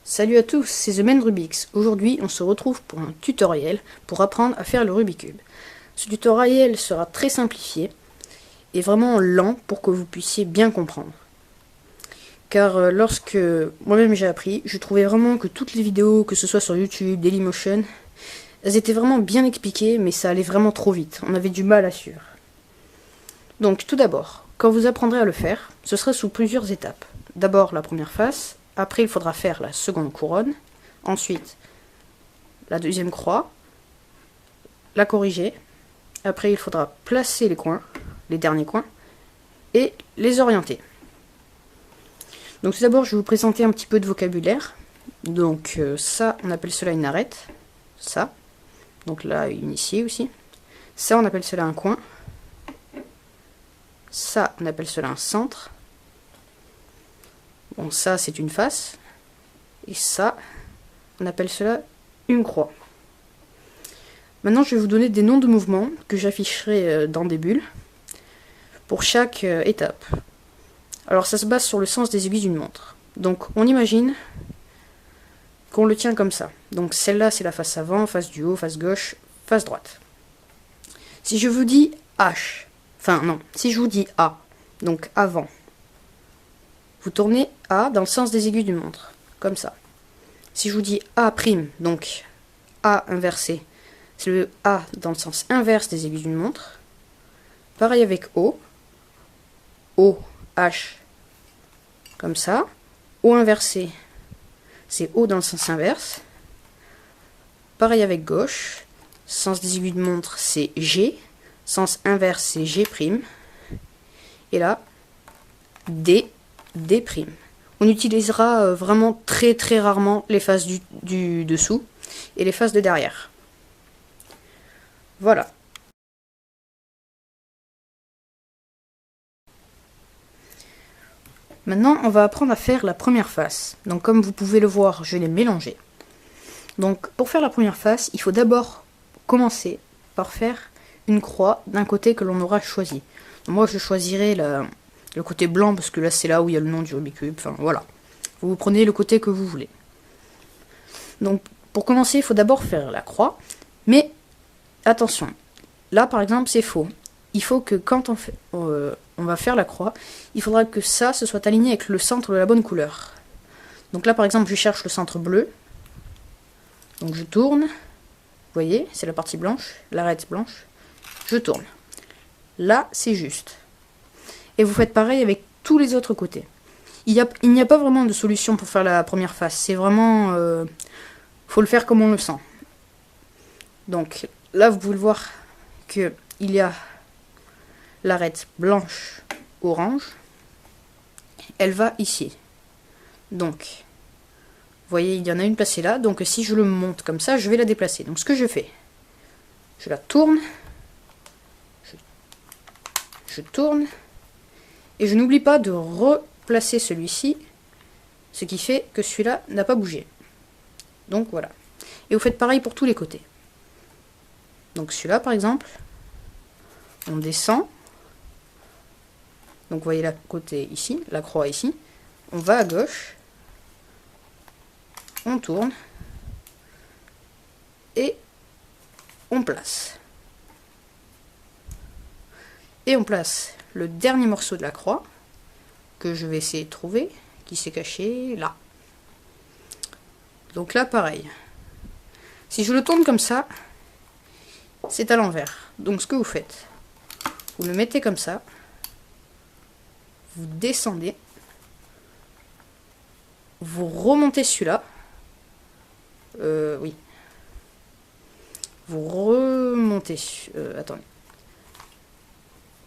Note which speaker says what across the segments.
Speaker 1: Salut à tous, c'est The Man Rubix. Aujourd'hui, on se retrouve pour un tutoriel pour apprendre à faire le Rubik's Cube. Ce tutoriel sera très simplifié et vraiment lent pour que vous puissiez bien comprendre. Car lorsque moi-même j'ai appris, je trouvais vraiment que toutes les vidéos, que ce soit sur YouTube, Dailymotion, elles étaient vraiment bien expliquées, mais ça allait vraiment trop vite. On avait du mal à suivre. Donc tout d'abord, quand vous apprendrez à le faire, ce sera sous plusieurs étapes. D'abord la première face, après il faudra faire la seconde couronne, ensuite la deuxième croix, la corriger, après il faudra placer les coins, les derniers coins, et les orienter. Donc tout d'abord je vais vous présenter un petit peu de vocabulaire. Donc ça on appelle cela une arête, ça, donc là une ici aussi, ça on appelle cela un coin, ça on appelle cela un centre. Bon, ça c'est une face, et ça, on appelle cela une croix. Maintenant, je vais vous donner des noms de mouvements que j'afficherai dans des bulles pour chaque étape. Alors, ça se base sur le sens des aiguilles d'une montre. Donc, on imagine qu'on le tient comme ça. Donc, celle-là, c'est la face avant, face du haut, face gauche, face droite. Si je vous dis H, enfin non, si je vous dis A, donc avant, vous tournez A dans le sens des aiguilles d'une montre, comme ça. Si je vous dis A', donc A inversé, c'est le A dans le sens inverse des aiguilles d'une montre. Pareil avec O, O, H, comme ça. O inversé, c'est O dans le sens inverse. Pareil avec gauche, sens des aiguilles de montre, c'est G, sens inverse, c'est G'. Et là, D, D'. On utilisera vraiment très rarement les faces du dessous et les faces de derrière. Voilà. Maintenant, on va apprendre à faire la première face. Donc comme vous pouvez le voir, je l'ai mélangé. Donc pour faire la première face, il faut d'abord commencer par faire une croix d'un côté que l'on aura choisi. Moi, je choisirai le côté blanc parce que là c'est là où il y a le nom du Rubik's Cube, enfin voilà. Vous prenez le côté que vous voulez. Donc pour commencer il faut d'abord faire la croix, mais attention, là par exemple c'est faux. Il faut que quand on va faire la croix, il faudra que ça se soit aligné avec le centre de la bonne couleur. Donc là par exemple je cherche le centre bleu, donc je tourne, vous voyez c'est la partie blanche, l'arête blanche, je tourne. Là c'est juste. Et vous faites pareil avec tous les autres côtés. Il n'y a pas vraiment de solution pour faire la première face. C'est vraiment... faut le faire comme on le sent. Donc là, vous pouvez le voir qu'il y a l'arête blanche, orange. Elle va ici. Donc, vous voyez, il y en a une placée là. Donc si je le monte comme ça, je vais la déplacer. Donc ce que je fais, je la tourne. Je tourne. Et je n'oublie pas de replacer celui-ci, ce qui fait que celui-là n'a pas bougé. Donc voilà. Et vous faites pareil pour tous les côtés. Donc celui-là par exemple, on descend. Donc vous voyez la côté ici, la croix ici. On va à gauche. On tourne. Et on place. Et on place le dernier morceau de la croix, que je vais essayer de trouver, qui s'est caché là. Donc là, pareil. Si je le tourne comme ça, c'est à l'envers. Donc ce que vous faites, vous le mettez comme ça, vous descendez, vous remontez celui-là, oui. Vous remontez, attendez.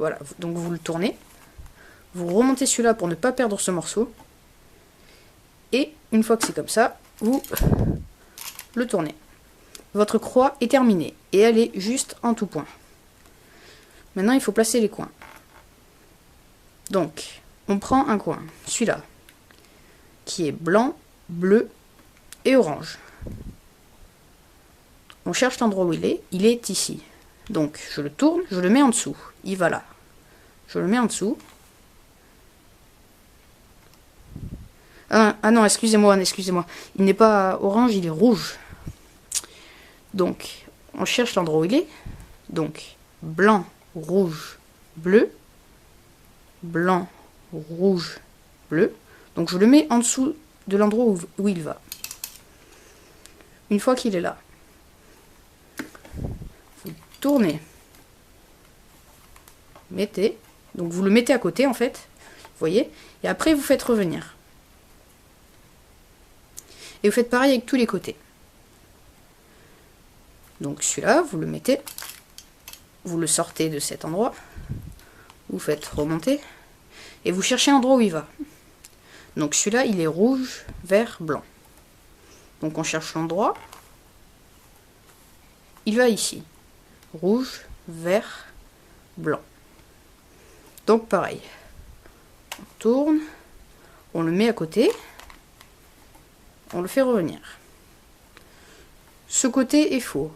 Speaker 1: Voilà, donc vous le tournez, vous remontez celui-là pour ne pas perdre ce morceau, et une fois que c'est comme ça, vous le tournez. Votre croix est terminée, et elle est juste en tout point. Maintenant, il faut placer les coins. Donc, on prend un coin, celui-là, qui est blanc, bleu et orange. On cherche l'endroit où il est ici. Donc, je le tourne, je le mets en dessous. Il va là. Je le mets en dessous. Ah non, excusez-moi, excusez-moi. Il n'est pas orange, il est rouge. Donc, on cherche l'endroit où il est. Donc, blanc, rouge, bleu. Blanc, rouge, bleu. Donc, je le mets en dessous de l'endroit où il va. Une fois qu'il est là, vous tournez. Mettez. Donc, vous le mettez à côté, en fait. Vous voyez? Et après, vous faites revenir. Et vous faites pareil avec tous les côtés. Donc celui-là, vous le mettez, vous le sortez de cet endroit, vous faites remonter, et vous cherchez l'endroit où il va. Donc celui-là, il est rouge, vert, blanc. Donc on cherche l'endroit, il va ici. Rouge, vert, blanc. Donc pareil, on tourne, on le met à côté, on le fait revenir. Ce côté est faux,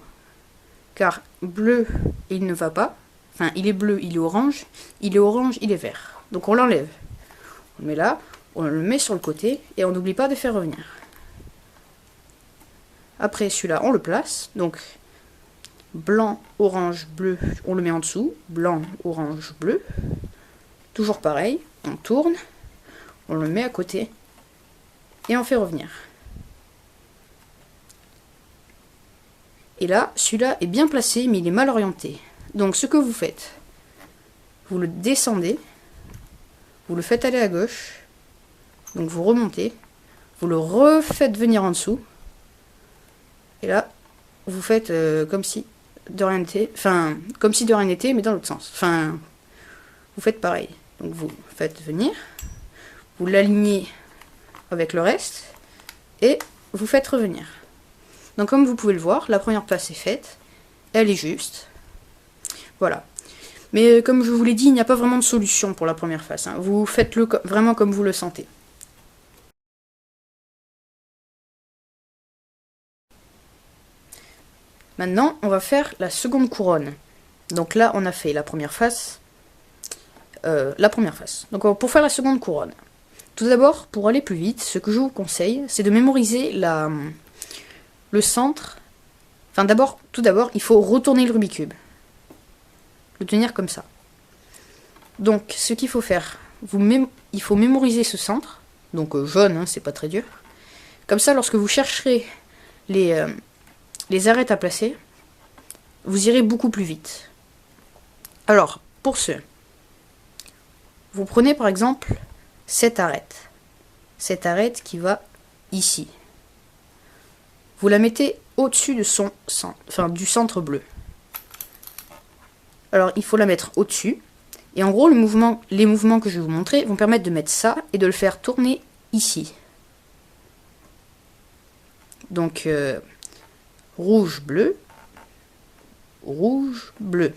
Speaker 1: car bleu, il ne va pas. Enfin, il est bleu, il est orange, il est vert. Donc on l'enlève. On le met là, on le met sur le côté, et on n'oublie pas de faire revenir. Après, celui-là, on le place. Donc, blanc, orange, bleu, on le met en dessous. Blanc, orange, bleu. Toujours pareil, on tourne, on le met à côté, et on fait revenir. Et là, celui-là est bien placé, mais il est mal orienté. Donc ce que vous faites, vous le descendez, vous le faites aller à gauche, donc vous remontez, vous le refaites venir en dessous, et là, vous faites comme si de rien n'était, enfin, comme si de rien n'était, mais dans l'autre sens. Enfin, vous faites pareil. Donc vous faites venir, vous l'alignez avec le reste, et vous faites revenir. Donc comme vous pouvez le voir, la première passe est faite, elle est juste. Voilà. Mais comme je vous l'ai dit, il n'y a pas vraiment de solution pour la première face. Hein. Vous faites-le vraiment comme vous le sentez. Maintenant, on va faire la seconde couronne. Donc là, on a fait la première face. Donc pour faire la seconde couronne. Tout d'abord, pour aller plus vite, ce que je vous conseille, c'est de mémoriser le centre. Enfin tout d'abord, il faut retourner le Rubik's Cube. Le tenir comme ça. Donc ce qu'il faut faire, il faut mémoriser ce centre. Donc jaune, hein, c'est pas très dur. Comme ça, lorsque vous chercherez les arêtes à placer, vous irez beaucoup plus vite. Alors, pour ce, vous prenez par exemple cette arête. Cette arête qui va ici. Vous la mettez au-dessus de son centre, enfin du centre bleu. Alors il faut la mettre au-dessus. Et en gros, les mouvements que je vais vous montrer vont permettre de mettre ça et de le faire tourner ici. Donc rouge, bleu, rouge, bleu.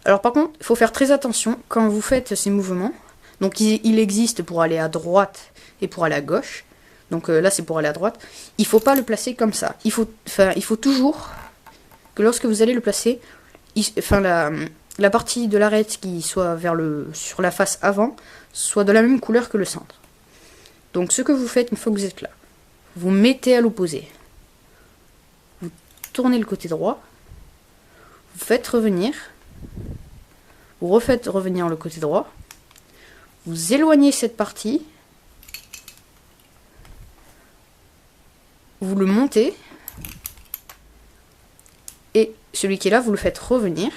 Speaker 1: Alors par contre, il faut faire très attention quand vous faites ces mouvements. Donc il existe pour aller à droite et pour aller à gauche. Donc là c'est pour aller à droite. Il ne faut pas le placer comme ça. Il faut toujours que lorsque vous allez le placer, la partie de l'arête qui soit sur la face avant soit de la même couleur que le centre. Donc ce que vous faites une fois que vous êtes là, vous mettez à l'opposé. Vous tournez le côté droit. Vous faites revenir. Vous refaites revenir le côté droit. Vous éloignez cette partie. Vous le montez. Et celui qui est là, vous le faites revenir.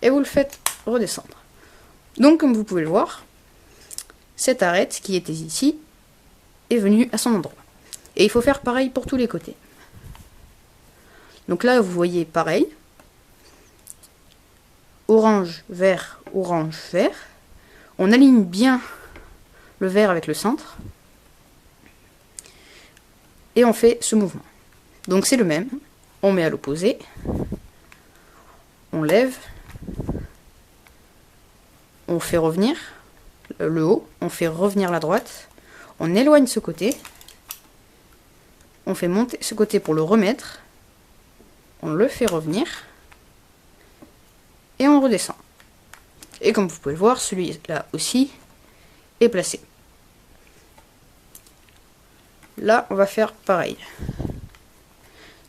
Speaker 1: Et vous le faites redescendre. Donc, comme vous pouvez le voir, cette arête qui était ici est venue à son endroit. Et il faut faire pareil pour tous les côtés. Donc là, vous voyez pareil. Orange, vert, orange, vert. On aligne bien le vert avec le centre. Et on fait ce mouvement. Donc c'est le même. On met à l'opposé. On lève. On fait revenir le haut. On fait revenir la droite. On éloigne ce côté. On fait monter ce côté pour le remettre. On le fait revenir. Et on redescend. Et comme vous pouvez le voir, celui-là aussi est placé. là, on va faire pareil.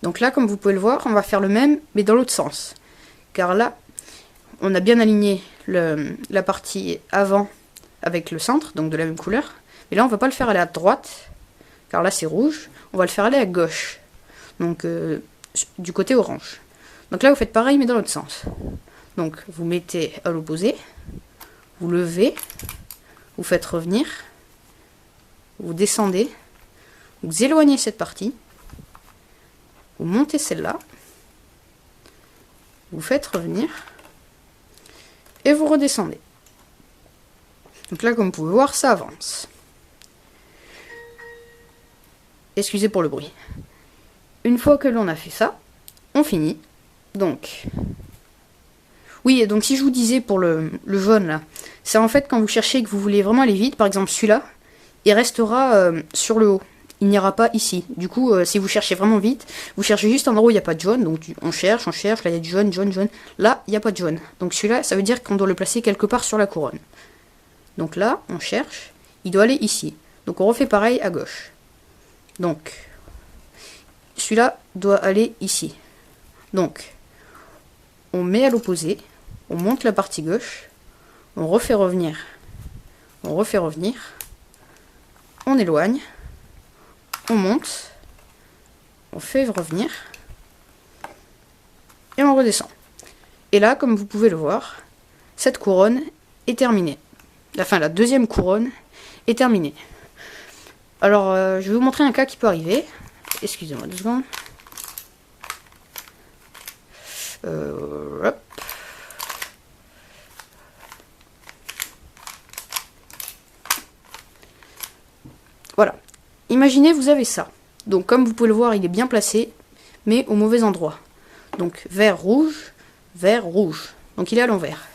Speaker 1: Donc là, comme vous pouvez le voir, on va faire le même, mais dans l'autre sens. Car là, on a bien aligné la partie avant avec le centre, donc de la même couleur. Mais là, on ne va pas le faire aller à droite, car là, c'est rouge. On va le faire aller à gauche, donc du côté orange. Donc là, vous faites pareil, mais dans l'autre sens. Donc, vous mettez à l'opposé, vous levez, vous faites revenir, vous descendez, vous éloignez cette partie, vous montez celle-là, vous faites revenir, et vous redescendez. Donc là, comme vous pouvez voir, ça avance. Excusez pour le bruit. Une fois que l'on a fait ça, on finit. Donc, oui, et donc si je vous disais pour le jaune là, c'est en fait quand vous cherchez et que vous voulez vraiment aller vite, par exemple celui-là, il restera sur le haut. Il n'ira pas ici. Du coup, si vous cherchez vraiment vite, vous cherchez juste un endroit où il n'y a pas de jaune. Donc on cherche, là il y a du jaune, jaune, jaune. Là, il n'y a pas de jaune. Donc celui-là, ça veut dire qu'on doit le placer quelque part sur la couronne. Donc là, on cherche, il doit aller ici. Donc on refait pareil à gauche. Donc, celui-là doit aller ici. Donc, on met à l'opposé, on monte la partie gauche, on refait revenir, on éloigne, on monte, on fait revenir, et on redescend. Et là, comme vous pouvez le voir, cette couronne est terminée. La deuxième couronne est terminée. Alors, je vais vous montrer un cas qui peut arriver. Excusez-moi 2 secondes. Hop. Voilà. Imaginez, vous avez ça. Donc, comme vous pouvez le voir, il est bien placé, mais au mauvais endroit. Donc, vert, rouge, vert, rouge. Donc, il est à l'envers.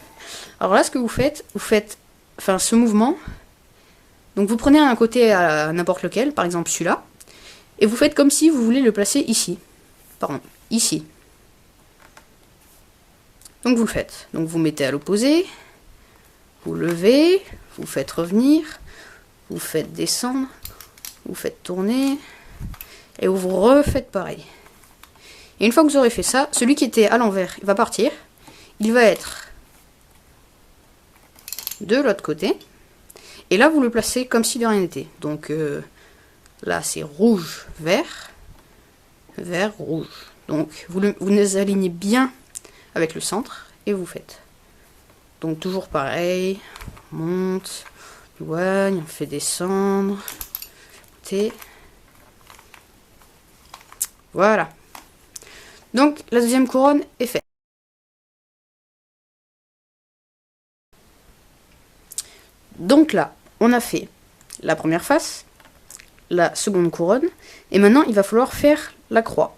Speaker 1: Alors là, ce que vous faites ce mouvement. Donc, vous prenez un côté à n'importe lequel, par exemple celui-là, et vous faites comme si vous voulez le placer ici. Pardon, ici. Donc, vous le faites. Donc, vous mettez à l'opposé, vous levez, vous faites revenir, vous faites descendre, vous faites tourner, et vous refaites pareil. Et une fois que vous aurez fait ça, celui qui était à l'envers, il va partir. Il va être de l'autre côté. Et là, vous le placez comme si de rien n'était. Donc là, c'est rouge, vert, vert, rouge. Donc vous les alignez bien avec le centre et vous faites. Donc toujours pareil, on monte, on éloigne, on fait descendre, monter. Voilà. Donc la deuxième couronne est faite. Donc là, on a fait la première face, la seconde couronne, et maintenant il va falloir faire la croix.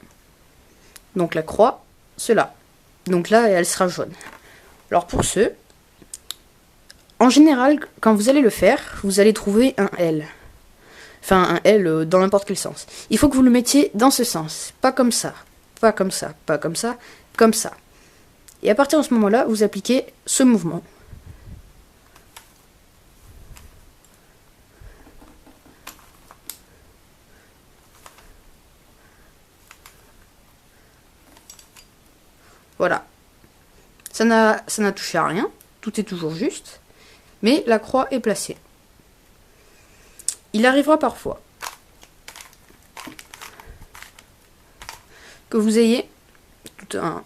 Speaker 1: Donc la croix, cela. Donc là, elle sera jaune. Alors pour ce, en général, quand vous allez le faire, vous allez trouver un L. Enfin, un L dans n'importe quel sens. Il faut que vous le mettiez dans ce sens. Pas comme ça, pas comme ça, pas comme ça, comme ça. Et à partir de ce moment-là, vous appliquez ce mouvement. Voilà. Ça n'a touché à rien. Tout est toujours juste. Mais la croix est placée. Il arrivera parfois que vous ayez comment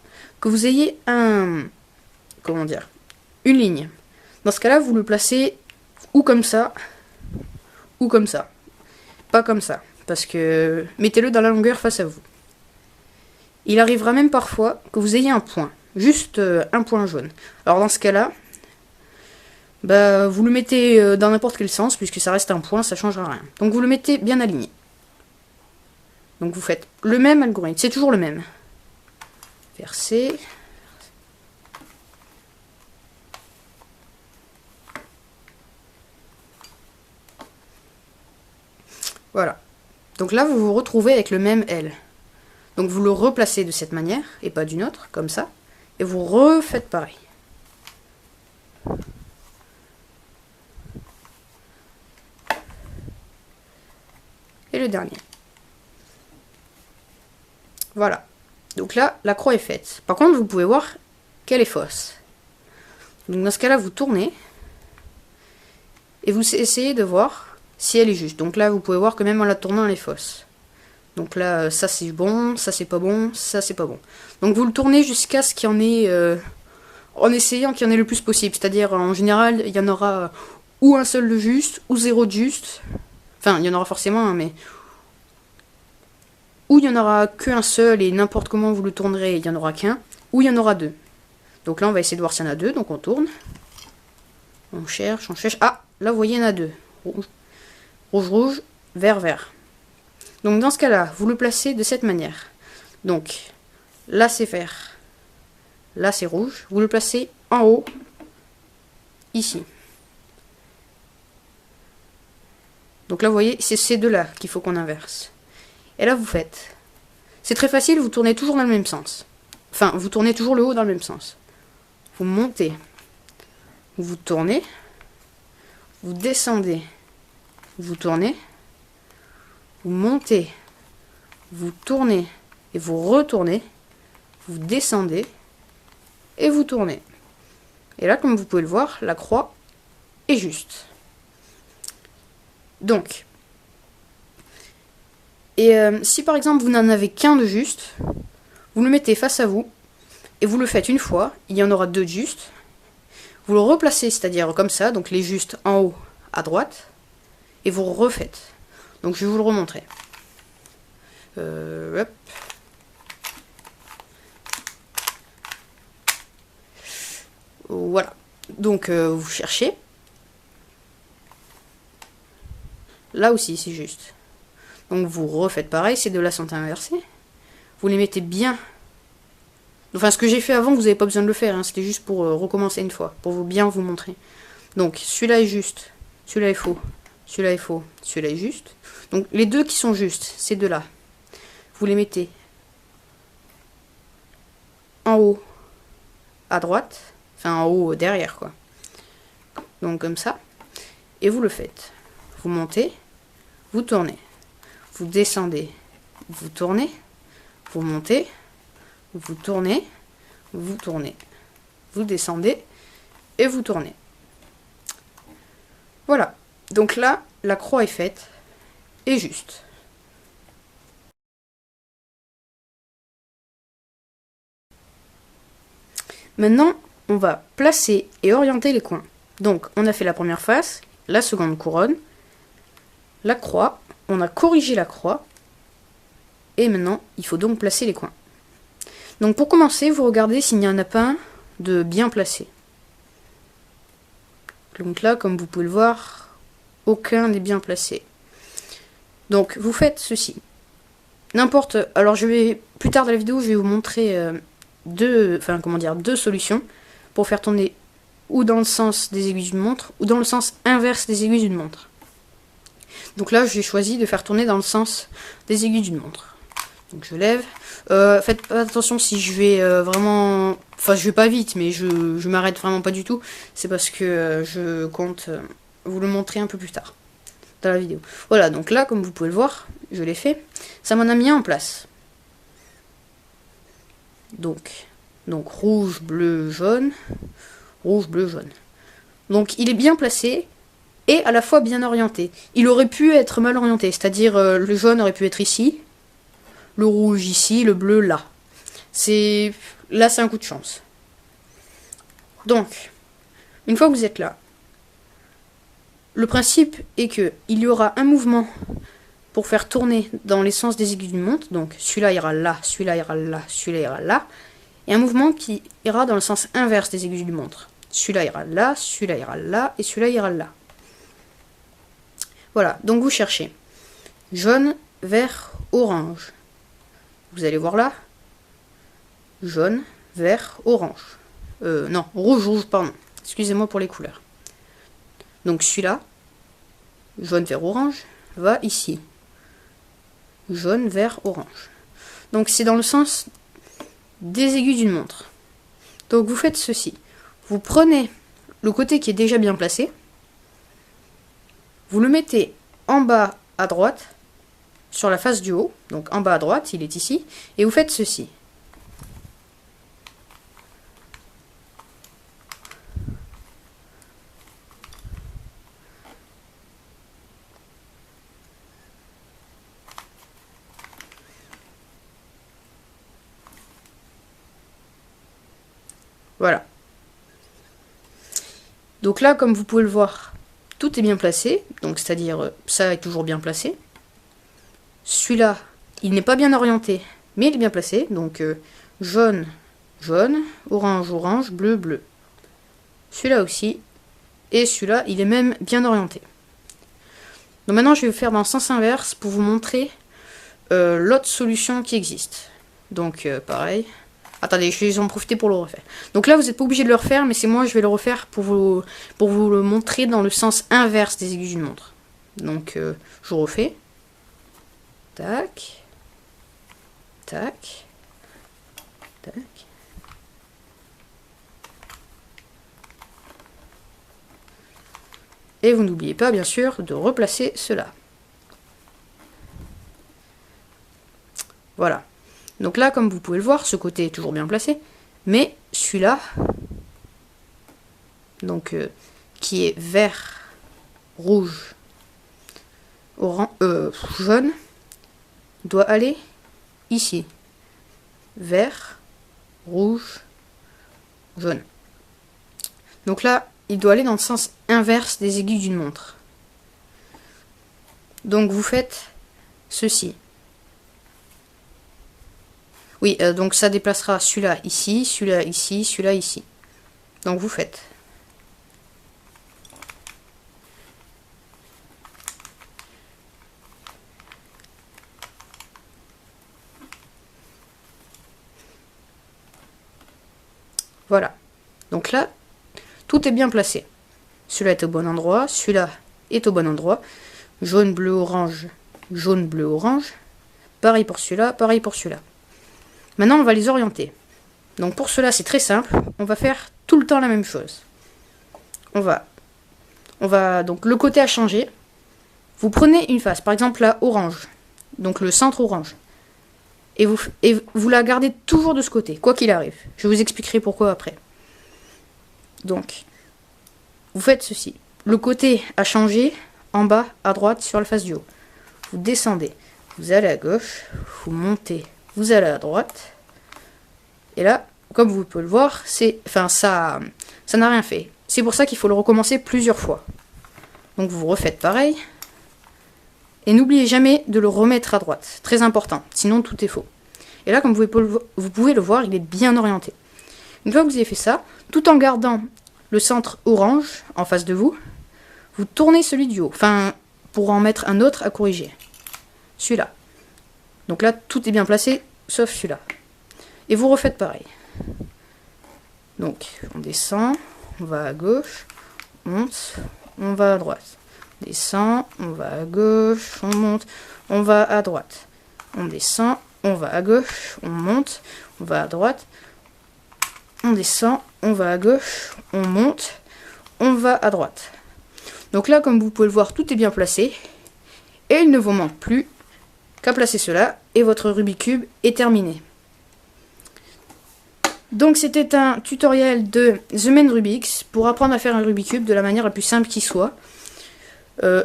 Speaker 1: dire, une ligne. Dans ce cas-là, vous le placez ou comme ça, ou comme ça. Pas comme ça, parce que mettez-le dans la longueur face à vous. Il arrivera même parfois que vous ayez un point, juste un point jaune. Alors dans ce cas-là, vous le mettez dans n'importe quel sens, puisque ça reste un point, ça ne changera rien. Donc vous le mettez bien aligné. Donc vous faites le même algorithme, c'est toujours le même. Verser. Voilà. Donc là, vous vous retrouvez avec le même L. Donc vous le replacez de cette manière, et pas d'une autre, comme ça. Et vous refaites pareil. Et le le dernier. Voilà. Donc là, la croix est faite. Par contre, vous pouvez voir qu'elle est fausse. Donc dans ce cas-là, vous tournez. Et vous essayez de voir si elle est juste. Donc là, vous pouvez voir que même en la tournant, elle est fausse. Donc là, ça c'est bon, ça c'est pas bon, ça c'est pas bon. Donc vous le tournez jusqu'à ce qu'il y en ait... en essayant qu'il y en ait le plus possible. C'est-à-dire, en général, il y en aura ou un seul de juste, ou zéro de juste. Enfin, il y en aura forcément un, mais... Ou il n'y en aura qu'un seul, et n'importe comment vous le tournerez, il n'y en aura qu'un. Ou il y en aura deux. Donc là, on va essayer de voir s'il y en a deux. Donc on tourne. On cherche, on cherche. Ah, là, vous voyez, il y en a deux. Rouge, rouge, rouge, vert, vert. Donc dans ce cas-là, vous le placez de cette manière. Donc, là, c'est vert. Là, c'est rouge. Vous le placez en haut, ici. Donc là, vous voyez, c'est ces deux-là qu'il faut qu'on inverse. Et là, vous faites. C'est très facile, vous tournez toujours dans le même sens. Enfin, vous tournez toujours le haut dans le même sens. Vous montez. Vous tournez. Vous descendez. Vous tournez. Vous montez. Vous tournez. Et vous retournez. Vous descendez. Et vous tournez. Et là, comme vous pouvez le voir, la croix est juste. Donc, si par exemple vous n'en avez qu'un de juste, vous le mettez face à vous, et vous le faites une fois, il y en aura deux de justes. Vous le replacez, c'est-à-dire comme ça, donc les justes en haut à droite, et vous refaites. Donc je vais vous le remontrer. Hop. Voilà. Donc vous cherchez. Là aussi c'est juste. Donc vous refaites pareil, ces deux-là sont inversés. Vous les mettez bien. Enfin ce que j'ai fait avant, vous n'avez pas besoin de le faire, hein, c'était juste pour recommencer une fois, pour bien vous montrer. Donc celui-là est juste, celui-là est faux, celui-là est faux, celui-là est juste. Donc les deux qui sont justes, ces deux-là, vous les mettez en haut à droite, enfin en haut derrière quoi. Donc comme ça, et vous le faites. Vous montez, vous tournez, vous descendez, vous tournez, vous montez, vous tournez, vous tournez, vous descendez et vous tournez. Voilà, donc là, la croix est faite et juste. Maintenant, on va placer et orienter les coins. Donc, on a fait la première face, la seconde couronne, la croix, on a corrigé la croix, et maintenant, il faut donc placer les coins. Donc pour commencer, vous regardez s'il n'y en a pas un de bien placé. Donc là, comme vous pouvez le voir, aucun n'est bien placé. Donc vous faites ceci. N'importe. Alors je vais plus tard dans la vidéo, je vais vous montrer deux solutions pour faire tourner ou dans le sens des aiguilles d'une montre ou dans le sens inverse des aiguilles d'une montre. Donc là, j'ai choisi de faire tourner dans le sens des aiguilles d'une montre. Donc je lève. Faites attention si je vais vraiment... Enfin, je vais pas vite, mais je m'arrête vraiment pas du tout. C'est parce que je compte vous le montrer un peu plus tard dans la vidéo. Voilà, donc là, comme vous pouvez le voir, je l'ai fait. Ça m'en a mis en place. Donc rouge, bleu, jaune. Rouge, bleu, jaune. Donc il est bien placé et à la fois bien orienté. Il aurait pu être mal orienté, c'est-à-dire le jaune aurait pu être ici, le rouge ici, le bleu là. Là, c'est un coup de chance. Donc, une fois que vous êtes là, le principe est que il y aura un mouvement pour faire tourner dans les sens des aiguilles d'une montre. Donc, celui-là ira là, celui-là ira là, celui-là ira là. Et un mouvement qui ira dans le sens inverse des aiguilles d'une montre. Celui-là ira là, celui-là ira là, et celui-là ira là. Voilà, donc vous cherchez jaune, vert, orange. Vous allez voir là. Jaune, vert, orange. Non, rouge, pardon. Excusez-moi pour les couleurs. Donc celui-là, jaune, vert, orange, va ici. Jaune, vert, orange. Donc c'est dans le sens des aiguilles d'une montre. Donc vous faites ceci. Vous prenez le côté qui est déjà bien placé. Vous le mettez en bas à droite. sur la face du haut, donc en bas à droite, il est ici, et vous faites ceci. Voilà. Donc là, comme vous pouvez le voir, tout est bien placé, donc c'est-à-dire ça est toujours bien placé. Celui-là, il n'est pas bien orienté, mais il est bien placé, donc jaune, jaune, orange, orange, bleu, bleu. Celui-là aussi, et celui-là, il est même bien orienté. Donc maintenant, je vais faire dans le sens inverse pour vous montrer l'autre solution qui existe. Donc pareil. Attendez, je vais en profiter pour le refaire. Donc là, vous n'êtes pas obligé de le refaire, mais c'est moi, je vais le refaire pour vous le montrer dans le sens inverse des aiguilles d'une montre. Donc, je refais. Tac. Tac. Tac. Et vous n'oubliez pas, bien sûr, de replacer cela. Voilà. Donc là, comme vous pouvez le voir, ce côté est toujours bien placé, mais celui-là, donc qui est vert, rouge, orange, jaune, doit aller ici. Vert, rouge, jaune. Donc là, il doit aller dans le sens inverse des aiguilles d'une montre. Donc vous faites ceci. Oui, donc ça déplacera celui-là ici, celui-là ici, celui-là ici. Donc vous faites. Voilà. Donc là, tout est bien placé. Celui-là est au bon endroit, celui-là est au bon endroit. Jaune, bleu, orange, jaune, bleu, orange. Pareil pour celui-là, pareil pour celui-là. Maintenant, on va les orienter. Donc pour cela, c'est très simple. On va faire tout le temps la même chose. On va donc le côté a changé. Vous prenez une face, par exemple la orange, donc le centre orange. Et vous la gardez toujours de ce côté, quoi qu'il arrive. Je vous expliquerai pourquoi après. Donc, vous faites ceci. Le côté a changé en bas, à droite, sur la face du haut. Vous descendez, vous allez à gauche, vous montez, vous allez à droite. Et là, comme vous pouvez le voir, ça n'a rien fait. C'est pour ça qu'il faut le recommencer plusieurs fois. Donc vous refaites pareil. Et n'oubliez jamais de le remettre à droite. Très important, sinon tout est faux. Et là, comme vous pouvez le voir, il est bien orienté. Une fois que vous avez fait ça, tout en gardant le centre orange en face de vous, vous tournez celui du haut. Enfin, pour en mettre un autre à corriger. Celui-là. Donc là, tout est bien placé, sauf celui-là. Et vous refaites pareil. Donc, on descend, on va à gauche, on monte, on va à droite. On descend, on va à gauche, on monte, on va à droite. On descend, on va à gauche, on monte, on va à droite. On descend, on va à gauche, on monte, on va à droite. Donc là, comme vous pouvez le voir, tout est bien placé. Et il ne vous manque plus qu'à placer cela et votre Rubik's Cube est terminé. Donc c'était un tutoriel de The Man Rubik's pour apprendre à faire un Rubik's Cube de la manière la plus simple qui soit,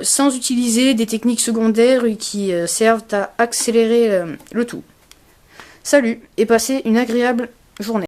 Speaker 1: sans utiliser des techniques secondaires qui servent à accélérer le tout. Salut et passez une agréable journée.